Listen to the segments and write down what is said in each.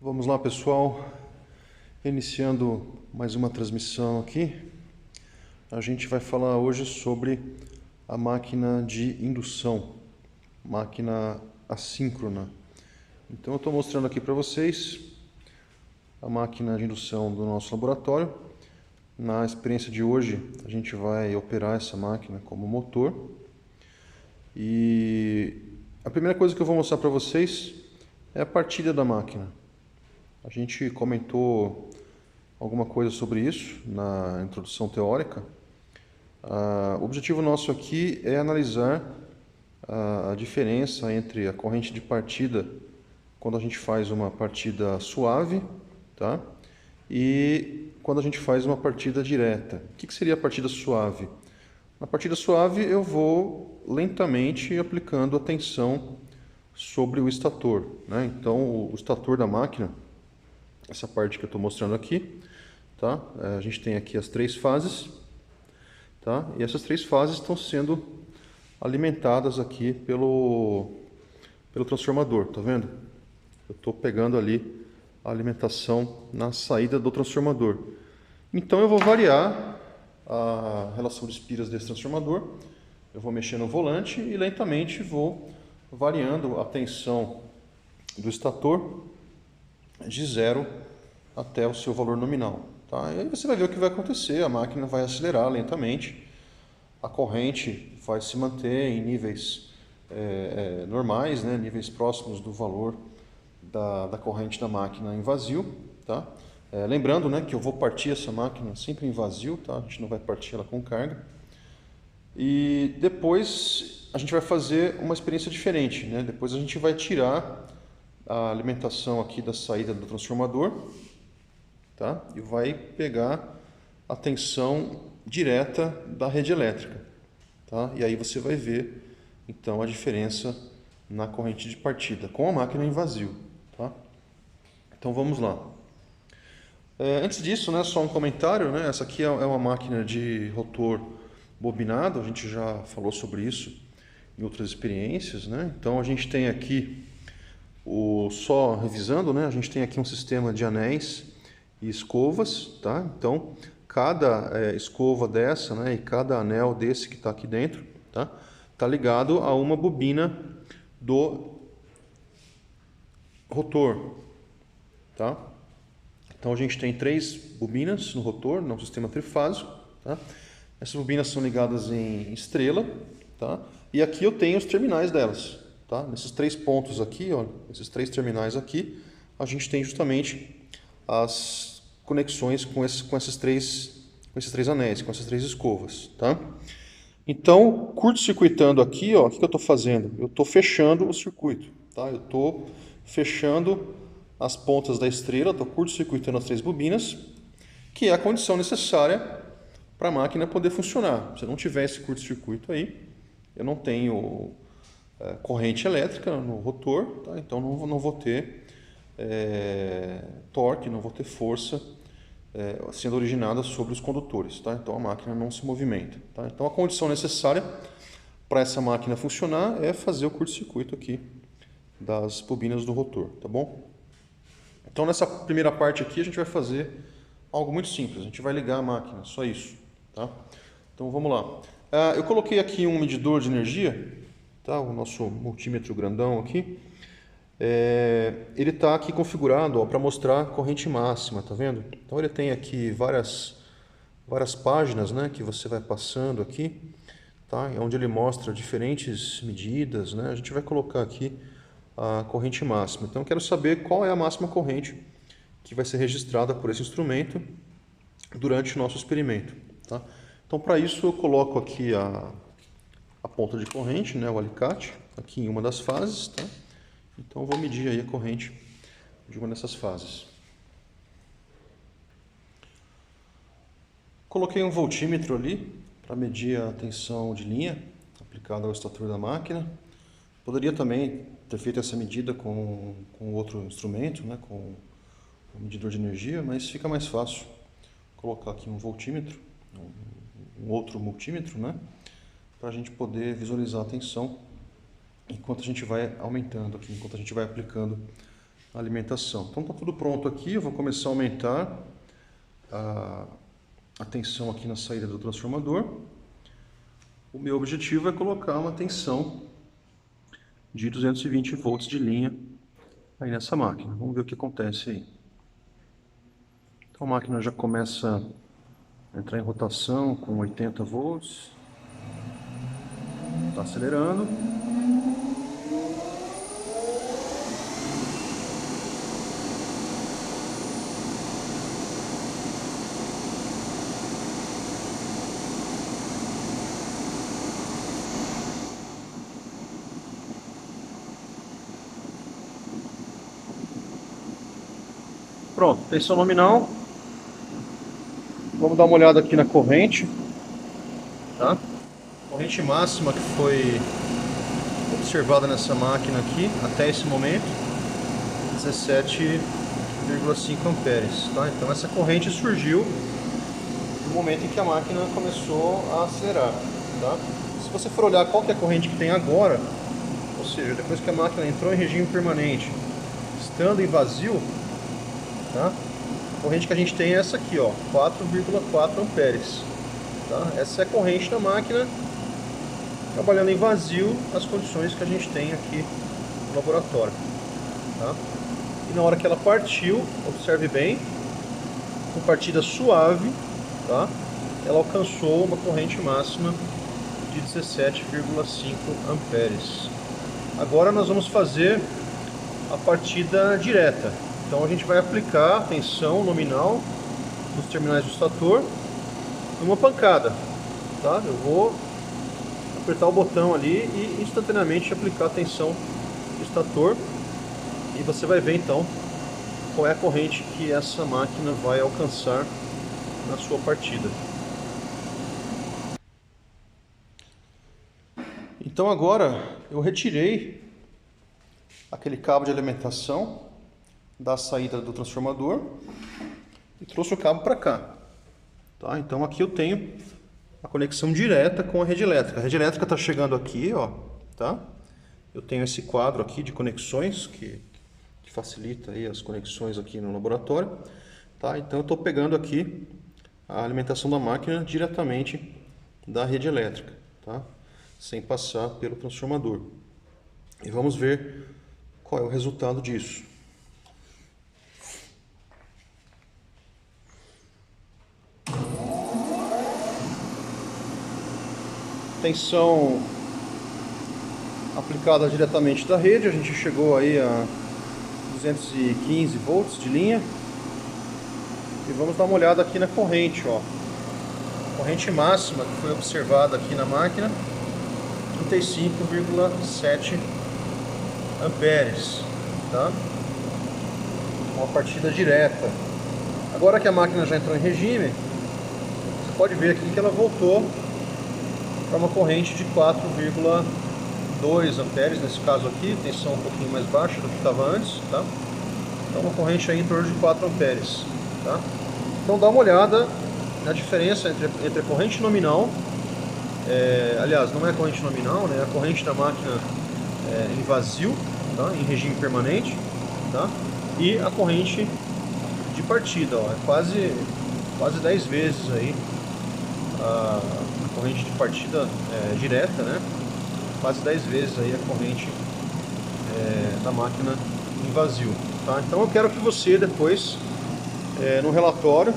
Vamos lá, pessoal, iniciando mais uma transmissão aqui. A gente vai falar hoje sobre a máquina de indução, máquina assíncrona. Então eu estou mostrando aqui para vocês a máquina de indução do nosso laboratório. Na experiência de hoje a gente vai operar essa máquina como motor. E a primeira coisa que eu vou mostrar para vocês é a partida da máquina. A gente comentou alguma coisa sobre isso na introdução teórica. O objetivo nosso aqui é analisar a diferença entre a corrente de partida quando a gente faz uma partida suave, tá? E quando a gente faz uma partida direta. O que seria a partida suave? Na partida suave eu vou lentamente aplicando a tensão sobre o estator, né? Então o estator da máquina, essa parte que eu estou mostrando aqui, tá? A gente tem aqui as três fases, tá? E essas três fases estão sendo alimentadas aqui pelo transformador, tá vendo? Eu estou pegando ali a alimentação na saída do transformador. Então eu vou variar a relação de espiras desse transformador, eu vou mexer no volante e lentamente vou variando a tensão do estator de 0 até o seu valor nominal. Tá? E aí você vai ver o que vai acontecer, a máquina vai acelerar lentamente, a corrente vai se manter em níveis normais, né? Níveis próximos do valor da corrente da máquina em vazio. Tá? Lembrando, né, que eu vou partir essa máquina sempre em vazio, tá? A gente não vai partir ela com carga. E depois a gente vai fazer uma experiência diferente, né? Depois a gente vai tirar a alimentação aqui da saída do transformador, tá? E vai pegar a tensão direta da rede elétrica, tá? E aí você vai ver então a diferença na corrente de partida com a máquina em vazio, tá? Então vamos lá. Antes disso, né, só um comentário, né? Essa aqui é uma máquina de rotor bobinado, a gente já falou sobre isso em outras experiências, né? Então a gente tem aqui só revisando, né? A gente tem aqui um sistema de anéis e escovas, tá? Então cada escova dessa, né, e cada anel desse que está aqui dentro, tá? Tá ligado a uma bobina do rotor, tá? Então a gente tem 3 bobinas no rotor, no sistema trifásico, tá? Essas bobinas são ligadas em estrela, tá? E aqui eu tenho os terminais delas, tá? Nesses 3 pontos aqui, ó, esses 3 terminais aqui, a gente tem justamente as conexões com esses três anéis, com essas 3 escovas, tá? Então, curto-circuitando aqui, ó, o que eu estou fazendo? Eu estou fechando o circuito, tá? Eu estou fechando as pontas da estrela, estou curto-circuitando as 3 bobinas, que é a condição necessária para a máquina poder funcionar. Se eu não tiver esse curto-circuito aí, eu não tenho corrente elétrica no rotor, tá? Então não vou ter torque, não vou ter força sendo originada sobre os condutores, tá? Então a máquina não se movimenta, tá? Então a condição necessária para essa máquina funcionar é fazer o curto-circuito aqui das bobinas do rotor, tá bom? Então nessa primeira parte aqui a gente vai fazer algo muito simples, a gente vai ligar a máquina, só isso, tá? Então vamos lá. Eu coloquei aqui um medidor de energia, tá? O nosso multímetro grandão aqui. Ele está aqui configurado para mostrar corrente máxima, tá vendo? Então ele tem aqui várias páginas, né, que você vai passando aqui, tá? Onde ele mostra diferentes medidas, né? A gente vai colocar aqui a corrente máxima. Então eu quero saber qual é a máxima corrente que vai ser registrada por esse instrumento durante o nosso experimento, tá? Então para isso eu coloco aqui a ponta de corrente, né, o alicate, aqui em uma das fases, tá? Então eu vou medir aí a corrente de uma dessas fases. Coloquei um voltímetro ali para medir a tensão de linha aplicada ao estator da máquina. Poderia também ter feito essa medida com outro instrumento, né, com um medidor de energia, mas fica mais fácil colocar aqui um voltímetro, um outro multímetro, né, para a gente poder visualizar a tensão enquanto a gente vai aumentando aqui, enquanto a gente vai aplicando a alimentação. Então está tudo pronto aqui, eu vou começar a aumentar a tensão aqui na saída do transformador. O meu objetivo é colocar uma tensão de 220 volts de linha aí nessa máquina. Vamos ver o que acontece aí. Então a máquina já começa a entrar em rotação com 80 volts. Está acelerando. Pronto, tensão nominal. Vamos dar uma olhada aqui na corrente, tá? Corrente máxima que foi observada nessa máquina aqui até esse momento, 17,5 amperes, tá? Então essa corrente surgiu no momento em que a máquina começou a acelerar, tá? Se você for olhar qual que é a corrente que tem agora, ou seja, depois que a máquina entrou em regime permanente, estando em vazio, tá? A corrente que a gente tem é essa aqui, ó, 4,4 amperes. Tá? Essa é a corrente da máquina trabalhando em vazio as condições que a gente tem aqui no laboratório. Tá? E na hora que ela partiu, observe bem, com partida suave, tá? Ela alcançou uma corrente máxima de 17,5 amperes. Agora nós vamos fazer a partida direta. Então a gente vai aplicar a tensão nominal nos terminais do estator numa pancada, tá? Eu vou apertar o botão ali e instantaneamente aplicar a tensão no estator e você vai ver então qual é a corrente que essa máquina vai alcançar na sua partida. Então agora eu retirei aquele cabo de alimentação da saída do transformador e trouxe o cabo para cá, tá? Então aqui eu tenho a conexão direta com a rede elétrica. A rede elétrica está chegando aqui, ó, tá? Eu tenho esse quadro aqui de conexões que facilita aí as conexões aqui no laboratório, tá? Então eu estou pegando aqui a alimentação da máquina diretamente da rede elétrica, tá? Sem passar pelo transformador. E vamos ver qual é o resultado disso. Tensão aplicada diretamente da rede, a gente chegou aí a 215 volts de linha. E vamos dar uma olhada aqui na corrente, ó. Corrente máxima que foi observada aqui na máquina, 35,7 amperes, tá? Uma partida direta. Agora que a máquina já entrou em regime, você pode ver aqui que ela voltou para uma corrente de 4,2 amperes, nesse caso aqui, tensão um pouquinho mais baixa do que estava antes, tá? Então uma corrente aí em torno de 4 amperes, tá? Então dá uma olhada na diferença entre a corrente nominal, aliás, não é a corrente nominal, né? É a corrente da máquina em vazio, tá? Em regime permanente, tá? E a corrente de partida, ó, é quase 10 vezes aí a corrente de partida direta, né? Quase 10 vezes aí a corrente da máquina em vazio, tá? Então eu quero que você depois, no relatório,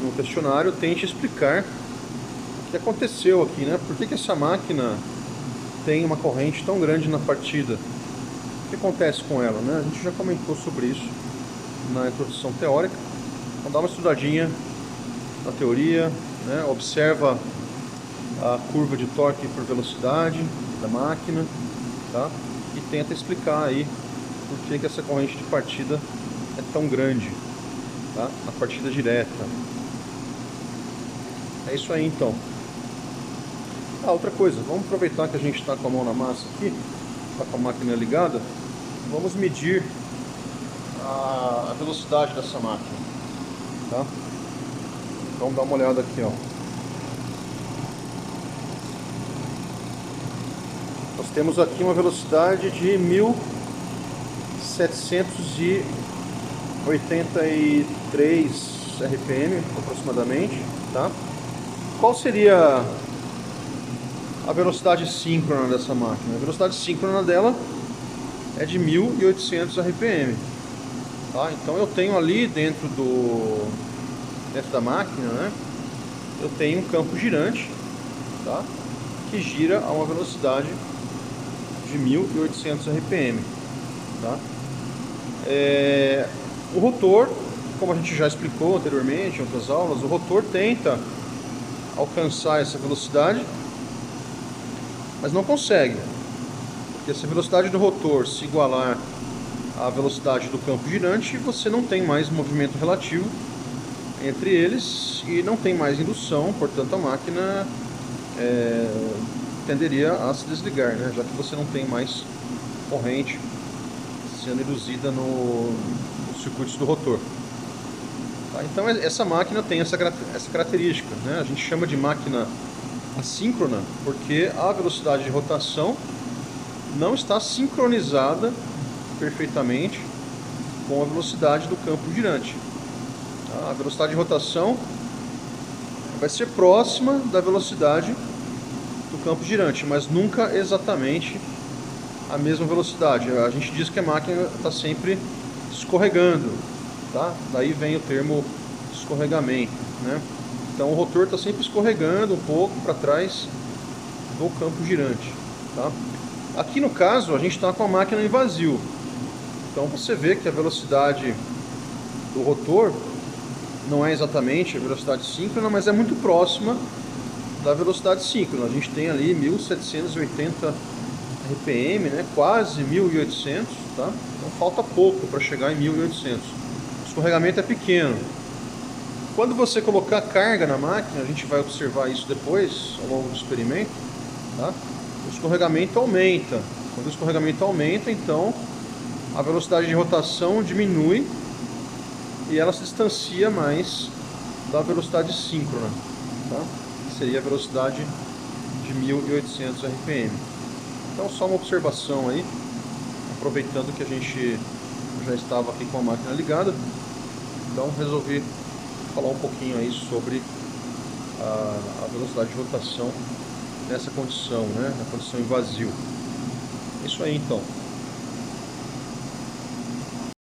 no questionário, tente explicar o que aconteceu aqui, né? Por que essa máquina tem uma corrente tão grande na partida? O que acontece com ela, né? A gente já comentou sobre isso na introdução teórica. Então dá uma estudadinha na teoria, né? Observa a curva de torque por velocidade da máquina, tá? E tenta explicar aí por que essa corrente de partida é tão grande, tá? Na partida direta. É isso aí então. Outra coisa, vamos aproveitar que a gente está com a mão na massa aqui, está com a máquina ligada, vamos medir a velocidade dessa máquina, tá? Vamos dar uma olhada aqui, ó. Nós temos aqui uma velocidade de 1.100 783 RPM aproximadamente, tá? Qual seria a velocidade síncrona dessa máquina? A velocidade síncrona dela é de 1800 RPM, tá? Então eu tenho ali dentro da máquina, né? Eu tenho um campo girante, tá? Que gira a uma velocidade de 1800 RPM, tá? O rotor, como a gente já explicou anteriormente em outras aulas, o rotor tenta alcançar essa velocidade, mas não consegue, porque se a velocidade do rotor se igualar à velocidade do campo girante, você não tem mais movimento relativo entre eles e não tem mais indução, portanto a máquina tenderia a se desligar, né? Já que você não tem mais corrente sendo induzida nos circuitos do rotor. Tá? Então essa máquina tem essa característica, né? A gente chama de máquina assíncrona porque a velocidade de rotação não está sincronizada perfeitamente com a velocidade do campo girante. Tá? A velocidade de rotação vai ser próxima da velocidade do campo girante, mas nunca exatamente a mesma velocidade. A gente diz que a máquina está sempre escorregando, tá? Daí vem o termo escorregamento, né? Então o rotor está sempre escorregando um pouco para trás do campo girante, tá? Aqui no caso a gente está com a máquina em vazio, então você vê que a velocidade do rotor não é exatamente a velocidade síncrona, mas é muito próxima da velocidade síncrona. A gente tem ali 1780 RPM, né? Quase 1800, tá? Então falta pouco para chegar em 1800. O escorregamento é pequeno. Quando você colocar carga na máquina, a gente vai observar isso depois, ao longo do experimento, tá? O escorregamento aumenta. Quando o escorregamento aumenta, então a velocidade de rotação diminui e ela se distancia mais da velocidade síncrona, tá? Que seria a velocidade de 1800 RPM. Então só uma observação aí, aproveitando que a gente já estava aqui com a máquina ligada, então resolvi falar um pouquinho aí sobre a velocidade de rotação nessa condição, né? Na condição em vazio. É isso aí então.